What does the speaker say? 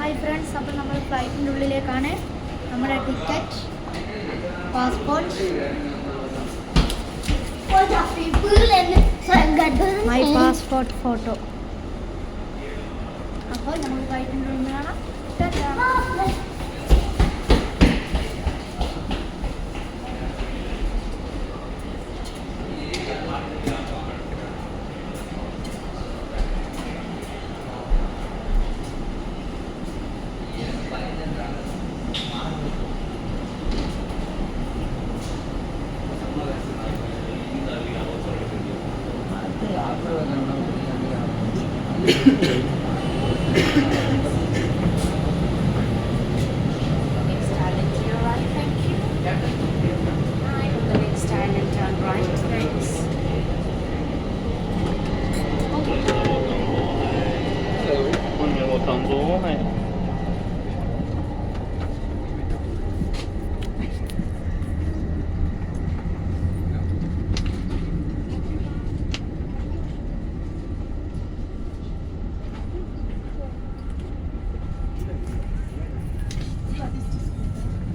Hi friends, അപ്പോൾ നമ്മൾ ഫ്ലൈറ്റിൻ്റെ ഉള്ളിലേക്കാണ്. നമ്മുടെ ticket, passport, my passport photo. അപ്പോൾ നമ്മൾ ഫ്ലൈറ്റിൻ്റെ ഉള്ളിൽ കാണാം.我躺着，